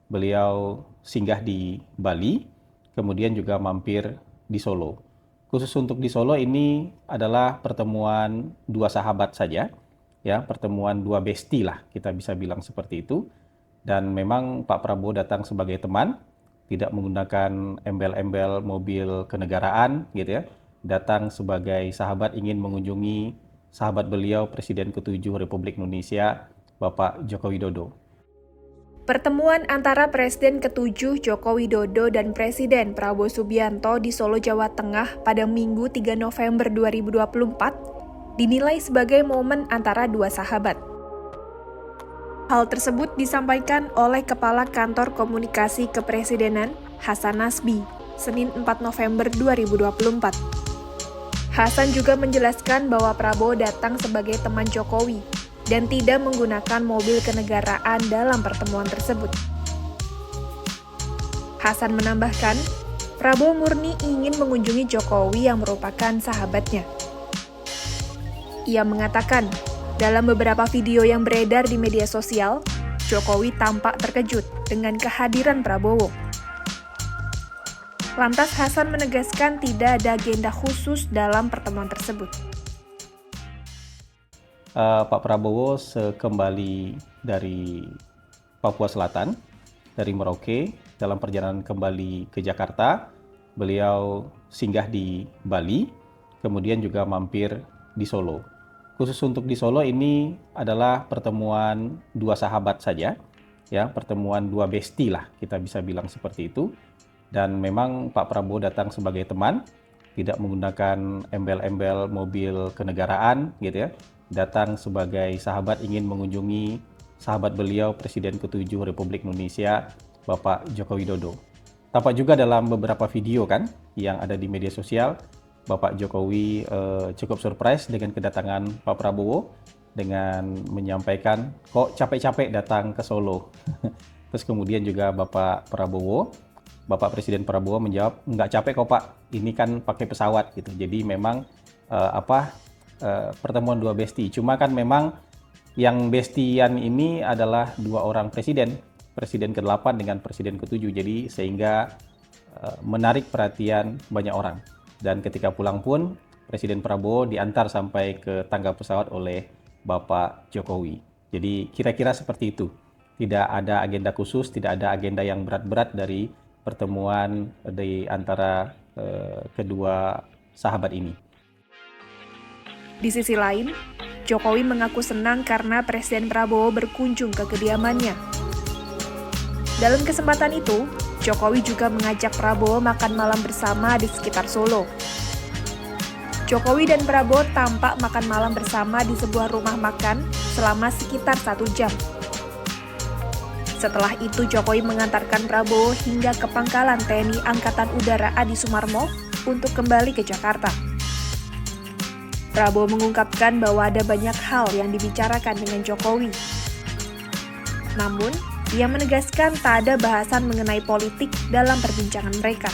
beliau singgah di Bali, kemudian juga mampir di Solo. Khusus untuk di Solo ini adalah pertemuan dua sahabat saja, ya, pertemuan dua besti lah, kita bisa bilang seperti itu. Dan memang Pak Prabowo datang sebagai teman, tidak menggunakan embel-embel mobil kenegaraan, gitu ya. Datang sebagai sahabat ingin mengunjungi sahabat beliau Presiden ke-7 Republik Indonesia, Bapak Joko Widodo. Pertemuan antara Presiden ke-7 Joko Widodo dan Presiden Prabowo Subianto di Solo, Jawa Tengah pada Minggu 3 November 2024 dinilai sebagai momen antara dua sahabat. Hal tersebut disampaikan oleh Kepala Kantor Komunikasi Kepresidenan Hasan Nasbi, Senin 4 November 2024. Hasan juga menjelaskan bahwa Prabowo datang sebagai teman Jokowi dan tidak menggunakan mobil kenegaraan dalam pertemuan tersebut. Hasan menambahkan, Prabowo murni ingin mengunjungi Jokowi yang merupakan sahabatnya. Ia mengatakan, dalam beberapa video yang beredar di media sosial, Jokowi tampak terkejut dengan kehadiran Prabowo. Lantas Hasan menegaskan tidak ada agenda khusus dalam pertemuan tersebut. Pak Prabowo sekembali dari Papua Selatan, dari Merauke, dalam perjalanan kembali ke Jakarta, beliau singgah di Bali, kemudian juga mampir di Solo. Khusus untuk di Solo ini adalah pertemuan dua sahabat saja, ya, pertemuan dua besti lah, kita bisa bilang seperti itu. Dan memang Pak Prabowo datang sebagai teman, tidak menggunakan embel-embel mobil kenegaraan, gitu ya. Datang sebagai sahabat ingin mengunjungi sahabat beliau Presiden ke-7 Republik Indonesia, Bapak Joko Widodo. Tampak juga dalam beberapa video kan yang ada di media sosial, Bapak Jokowi cukup surprise dengan kedatangan Pak Prabowo dengan menyampaikan, kok capek-capek datang ke Solo. Terus kemudian juga Bapak Presiden Prabowo menjawab, nggak capek kok Pak, ini kan pakai pesawat gitu. Jadi memang pertemuan dua besti. Cuma kan memang yang bestian ini adalah dua orang presiden ke-8 dengan presiden ke-7. Jadi sehingga menarik perhatian banyak orang. Dan ketika pulang pun Presiden Prabowo diantar sampai ke tangga pesawat oleh Bapak Jokowi. Jadi kira-kira seperti itu. Tidak ada agenda khusus, tidak ada agenda yang berat-berat dari pertemuan di antara kedua sahabat ini. Di sisi lain, Jokowi mengaku senang karena Presiden Prabowo berkunjung ke kediamannya. Dalam kesempatan itu, Jokowi juga mengajak Prabowo makan malam bersama di sekitar Solo. Jokowi dan Prabowo tampak makan malam bersama di sebuah rumah makan selama sekitar 1 jam. Setelah itu, Jokowi mengantarkan Prabowo hingga ke Pangkalan TNI Angkatan Udara Adi Sumarmo untuk kembali ke Jakarta. Prabowo mengungkapkan bahwa ada banyak hal yang dibicarakan dengan Jokowi. Namun, ia menegaskan tak ada bahasan mengenai politik dalam perbincangan mereka.